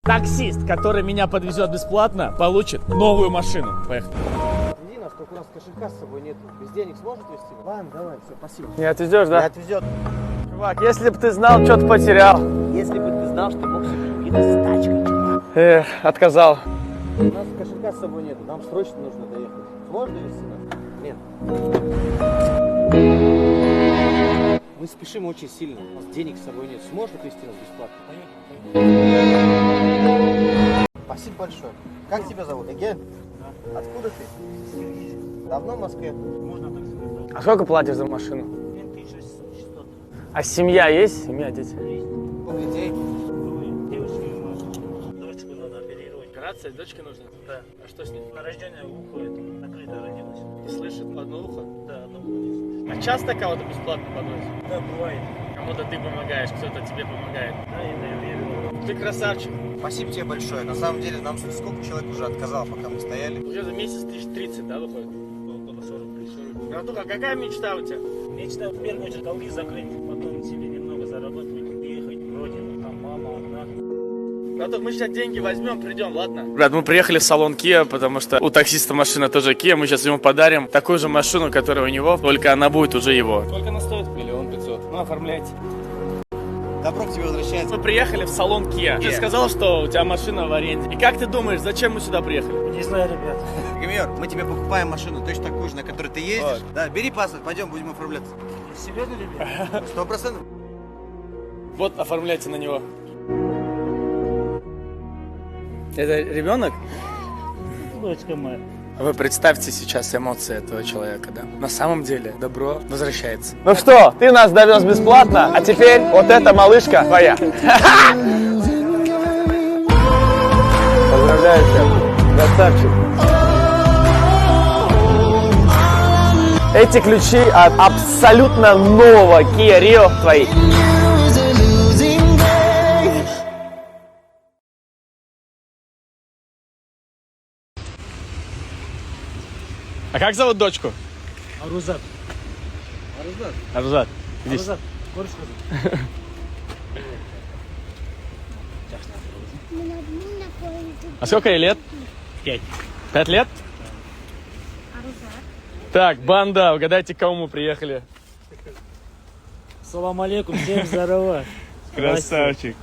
Таксист, который меня подвезет бесплатно, получит новую машину. Поехали. Иди, нас только у нас кошелька с собой нет. Без денег сможет везти? Ладно, давай, все, спасибо. Не отвезешь, да? Не отвезет. Чувак, если бы ты знал, что ты потерял. Если бы ты знал, что мог себе купить с тачкой, чувак. Эх, отказал. У нас кошелька с собой нет, нам срочно нужно доехать. Сможешь довезти нас? Нет. Мы спешим очень сильно. У нас денег с собой нет. Сможешь отвезти нас бесплатно? Поехали. Спасибо большое. Как тебя зовут? Эге? Да. Откуда ты? Давно в Москве? Можно так сказать. А сколько платишь за машину? 1600. А семья есть? Семья, дети? Сколько детей? Девушки, дочку надо оперировать. Операция, дочке нужна? Да. А что с ней? На рождение уходит, накрыто родилась. Не слышит одно ухо? Да, одно ухо не слышит. А часто кого-то бесплатно подвозят? Да, бывает. Кому-то ты помогаешь, кто-то тебе помогает. Да, я верю. Ты красавчик. Спасибо тебе большое. На самом деле нам сколько человек уже отказало, пока мы стояли. Уже за месяц 1030, да, выходит? Около 40 тысяч. Братуха, какая мечта у тебя? Мечта в первую очередь долги закрыть, потом себе немного заработать, уехать в родину, там мама одна. Братух, мы сейчас деньги возьмем, придем, ладно? Брат, мы приехали в салон Kia, потому что у таксиста машина тоже Kia. Мы сейчас ему подарим такую же машину, которая у него, только она будет уже его. Сколько она стоит? 1 500 000. Ну, оформляйте. Добро к тебе возвращается. Мы приехали в салон Kia. Ты сказал, что у тебя машина в аренде. И как ты думаешь, зачем мы сюда приехали? Не знаю, ребят. Гамиер, мы тебе покупаем машину, точно такую же, на которой ты ездишь. Вот. Да, бери паспорт, пойдем, будем оформляться. Серьезно, ребят? 100%. Вот, оформляйте на него. Это ребенок? Дочка моя. Вы представьте сейчас эмоции этого человека, да? На самом деле добро возвращается. Ну что, ты нас довез бесплатно, а теперь вот эта малышка твоя. Поздравляю тебя, красавчик. Эти ключи от абсолютно нового Kia Rio твои. А как зовут дочку? Арузат. Арзат. Иди. Арузат. Кореш кызым. А сколько ей лет? 5. 5 лет? Так, банда, угадайте, к кому мы приехали. Салам алейкум, всем здорово. Красавчик.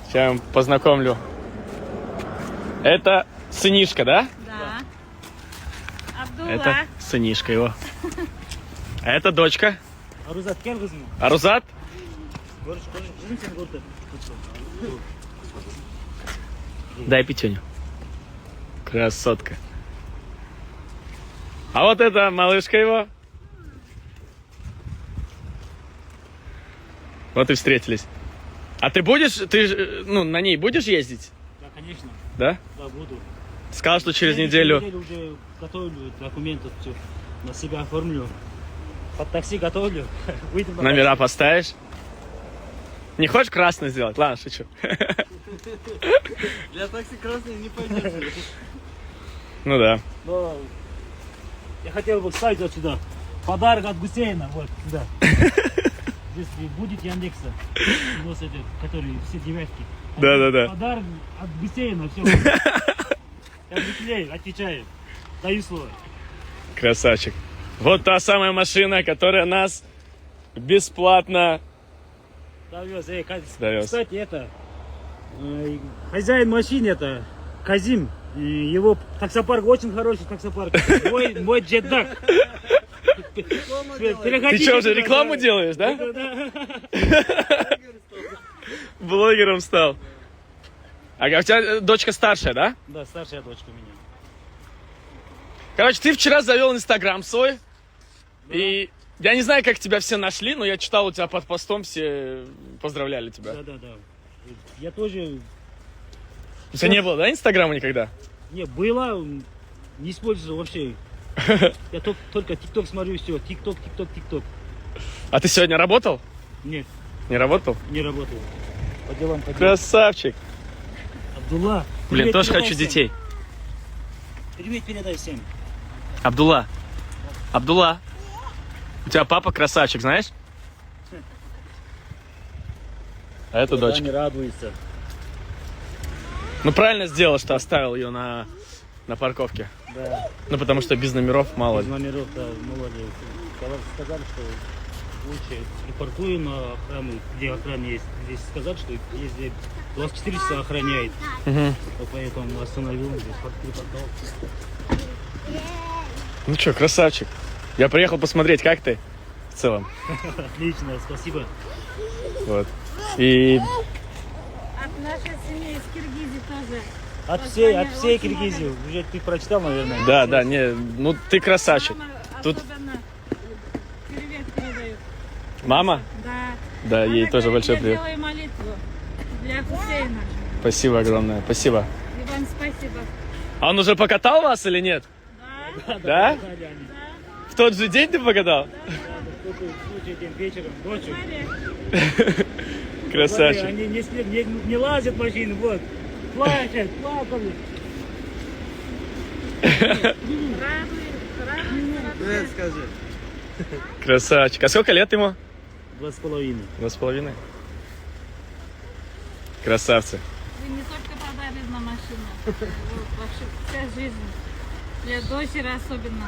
Сейчас я вам познакомлю. Это сынишка, да? Да. Абдулла. Это сынишка его. А это дочка. Арузат, кел кызым. Арузат? Кореш кызым сен көрдүм. Дай пятюню. Красотка. А вот это малышка его. Вот и встретились. А ты будешь, ну, на ней будешь ездить? Да, конечно. Да? Да, буду. Сказал, что через Следующую неделю. уже готовлю документы, все на себя оформлю. Под такси готовлю. Выйдем на Номера поставишь? Не хочешь красный сделать? Ладно, шучу. Для такси красный не пойдет. Ну да. Но я хотел бы вставить вот сюда подарок от Гусейна, вот сюда. Здесь будет Яндекса, который все девятки. Да. Подарок от Гусейна, все. Я быстрее отвечаю, даю слово. Красавчик. Вот та самая машина, которая нас бесплатно Довез. Довез. Кстати, это хозяин машины, это Казим. И его таксопарк очень хороший таксопарк. Мой джетдаг. Ты что, уже рекламу делаешь, да? Блогером стал. А у тебя дочка старшая, да? Да, старшая дочка у меня. Короче, ты вчера завел Инстаграм свой. И я не знаю, как тебя все нашли, но я читал у тебя под постом, все поздравляли тебя. Да. Я тоже... У тебя не было, да, Инстаграма никогда? Не, было, не использовал вообще. Я только ТикТок смотрю, все. ТикТок. А ты сегодня работал? Нет, Не работал? не работал. По делам. Красавчик. Абдулла. Блин, привет тоже передай хочу всем. детей. Привет передай всем. Абдулла. У тебя папа красавчик, знаешь? А это Когда дочка. они радуются. Ну, правильно сделал, что оставил ее на парковке. Да, Ну, потому что без номеров мало без ли. номеров, да, мало ли. Сказали, что лучше припаркуем на охрану, где охрана есть. Здесь сказать, что если 24 часа охраняет, Мгм. то поэтому остановил, здесь припарковал. Ну что, красавчик. Я приехал посмотреть, как ты в целом. Отлично, спасибо. Вот. И От нашей семьи из Киргизии тоже. От Очень всей Киргизии. Уже ты прочитал, наверное. да, не, ну ты красавчик. Мама Тут- особенно привет передает. Мама? Да. Да, ей Она тоже говорит, большой я привет. делаю молитву для Хусейна. Спасибо огромное, спасибо. И вам спасибо. А он уже покатал вас или нет? Да. Да? Сказали они. В тот же день ты покатал? Только случай этим вечером, ночью. Смотри, Красавчик. Они не лазят машины, вот. Плачут, плакали. радует. скажи. Красавчик. А сколько лет ему? 2,5. 2,5. Красавцы. Вы не только подарили на машину. Вот, вообще вся жизнь. Для дочери особенно.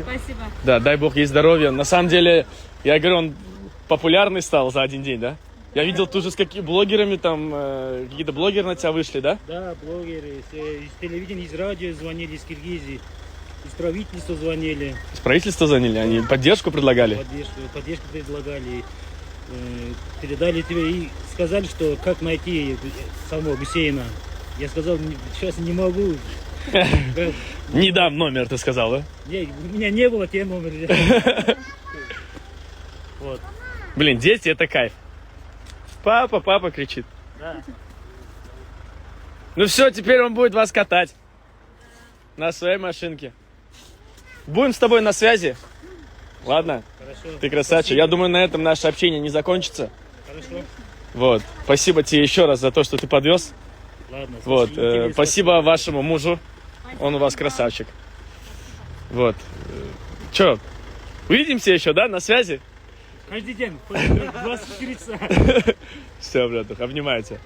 Спасибо. Да, дай бог ей здоровья. На самом деле, я говорю, он популярный стал за один день, да? Я видел, ты уже с какими блогерами там, какие-то блогеры на тебя вышли, да? Да, блогеры, из телевидения, из радио звонили, из Киргизии, из правительства звонили, С правительства заняли, они поддержку предлагали. поддержку предлагали, передали тебе и сказали, что как найти самого Гусейна. Я сказал, сейчас не могу. Не дам номер, ты сказал, да? У меня не было те номера. Вот. Блин, дети это кайф. Папа, папа кричит. Да. Ну все, теперь он будет вас катать. На своей машинке. Будем с тобой на связи. Ладно? Хорошо. Ты красавчик. Я думаю, на этом наше общение не закончится. Хорошо. Вот. Спасибо тебе еще раз за то, что ты подвез. Ладно. Вот. тебе Спасибо вашему мужу. Он у вас красавчик. Вот. Че? Увидимся еще, да? На связи? Каждый день, 24 часа. Все, братух, обнимаю тебя.